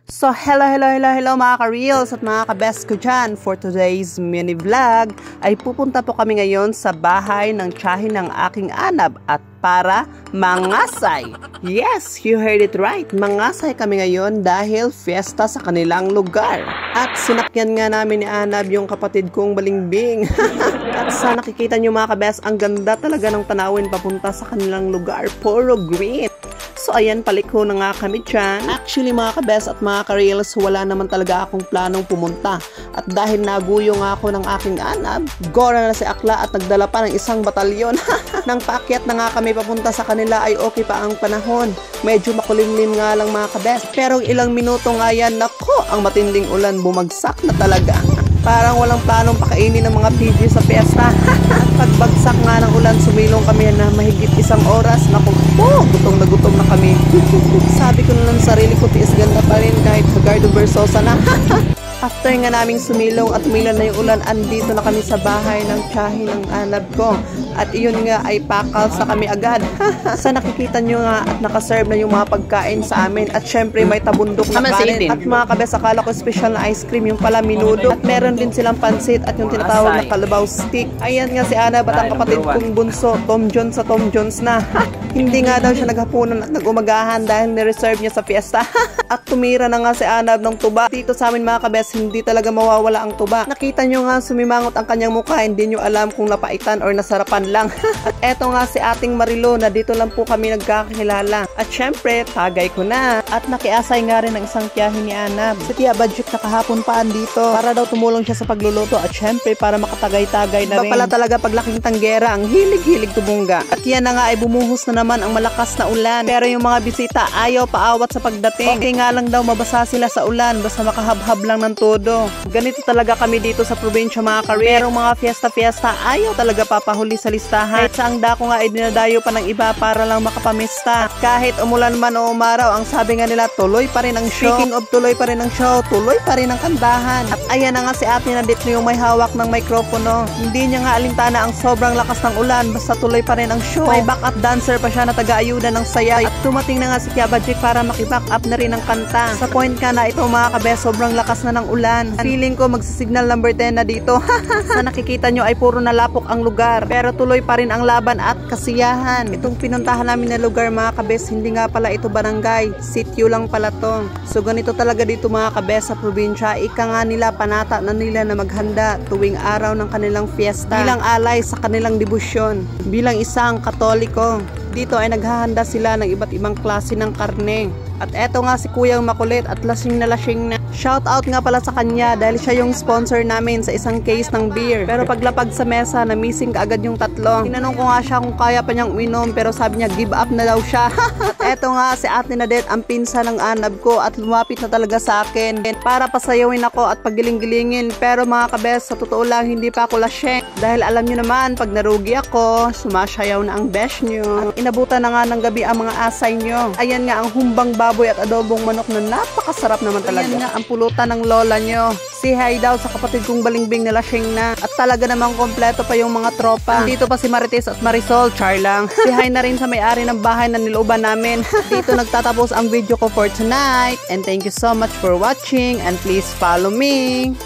So, hello mga ka-reels at mga ka-best ko dyan. For today's mini vlog, ay pupunta po kami ngayon sa bahay ng tiyahin ng aking anab at para mangasay. Yes, you heard it right. Mangasay kami ngayon dahil fiesta sa kanilang lugar. At sinakyan nga namin ni Anab yung kapatid kong Balingbing. At sa nakikita nyo mga ka-best, ang ganda talaga ng tanawin papunta sa kanilang lugar. Puro green. So ayan, paliko na nga kami dyan. Actually mga ka-best at mga ka-reels, wala naman talaga akong planong pumunta. At dahil naguyo nga ako ng aking anab, gora na si Akla at nagdala pa ng isang batalyon. Nang paakyat na nga kami papunta sa kanila ay okay pa ang panahon. Medyo makulimlim nga lang mga ka-best. Pero ilang minuto nga yan, nako, ang matinding ulan bumagsak na talaga. Parang walang planong pakainin ng mga PG sa piyesta. At pagbagsak nga ng ulan, sumilong kami na mahigit isang oras. Naku po, gutom na kami. Sabi ko na lang sarili ko, tiis ganda pa rin kahit Hagardo Versosa na. After nga naming sumilong at umilan na yung ulan, andito na kami sa bahay ng tiyahin ng anab ko. At iyon nga ay pakal sa kami agad. Sa nakikita nyo nga at nakaserve na yung mga pagkain sa amin. At syempre may tabundok na kanin. At mga kabes, akala ko special na ice cream, yung pala minudo. At meron din silang pansit at yung tinatawag na kalabaw stick. Ayan nga si Anab at ang kapatid kong bunso, Tom Jones sa Tom Jones na. Hindi nga daw siya naghapunan at nagumagahan dahil nireserve niya sa fiesta. At tumira na nga si Anab ng tuba. Dito sa amin mga kabes, hindi talaga mawawala ang tuba. Nakita nyo nga sumimangot ang kanyang mukha, hindi nyo alam kung napaitan or nasarapan lang. At eto nga si ating Marilo na dito lang po kami nagkakilala. At syempre, tagay ko na. At nakiasay nga rin ng isang tiyahin ni Anab. Si Tia Badjuk na kahapon pa andito para daw tumulong siya sa pagluluto at syempre para makatagay-tagay na rin. Pala talaga paglaking tanggera, ang hilig-hilig tubungga. At yan na nga ay bumuhos na naman ang malakas na ulan. Pero yung mga bisita ayaw paawat sa pagdating. Okay nga lang daw mabasa sila sa ulan basta makahabhab lang ng todo. Ganito talaga kami dito sa probinsya mga karir. Pero mga fiesta-fiesta ayaw talaga papahuli sa listahan. Kahit sa ang dako nga ay dinadayo pa ng iba para lang makapamista. Kahit umulan man o umaraw, ang sabi nga nila tuloy pa rin ang show. Speaking of tuloy pa rin ang show, tuloy pa rin ang kantahan. At ayan na nga si ate na dito yung may hawak ng mikropono. Hindi niya nga alintana ang sobrang lakas ng ulan, basta tuloy pa rin ang show. May backup dancer pa siya na taga-ayuda ng saya. At tumating na nga si Tia Badjuk para makiback up na rin ang kanta. Sa point ka na ito mga kabes, sobrang lakas na ng ulan. Feeling ko magsisignal number 10 na dito. Sa nakikita nyo ay puro nalapok ang lugar. Pero tuloy pa rin ang laban at kasiyahan. Itong pinuntahan namin na lugar mga kabes, hindi nga pala ito barangay. Sityo lang pala to. So ganito talaga dito mga kabes sa probinsya. Ika nga nila, panata na nila na maghanda tuwing araw ng kanilang fiesta. Bilang alay sa kanilang debosyon. Bilang isang Katoliko. Dito ay naghahanda sila ng iba't ibang klase ng karne. At eto nga si Kuyang Makulit at lasing na. Shout out nga pala sa kanya dahil siya yung sponsor namin sa isang case ng beer. Pero paglapag sa mesa, na missing kaagad yung tatlo. Tinanong ko nga siya kung kaya pa niyang uminom pero sabi niya give up na daw siya. At eto nga si Ate Nadet, ang pinsa ng anab ko at lumapit na talaga sa akin para pasayawin ako at pagiling-gilingin. Pero mga kabes, sa totoo lang hindi pa ako lasing. Dahil alam niyo naman, pag narugi ako, sumasayaw na ang besh niyo. At inabutan na nga ng gabi ang mga asay niyo. Ayan nga ang humbang baboy at adobong manok na napakasarap naman talaga. Ayan nga ang pulutan ng lola nyo. Si hi daw sa kapatid kong Balingbing na lasing na. At talaga namang kompleto pa yung mga tropa. Dito pa si Marites at Marisol, char lang. Si hi na rin sa may-ari ng bahay na nilooban namin. Dito nagtatapos ang video ko for tonight. And thank you so much for watching and please follow me.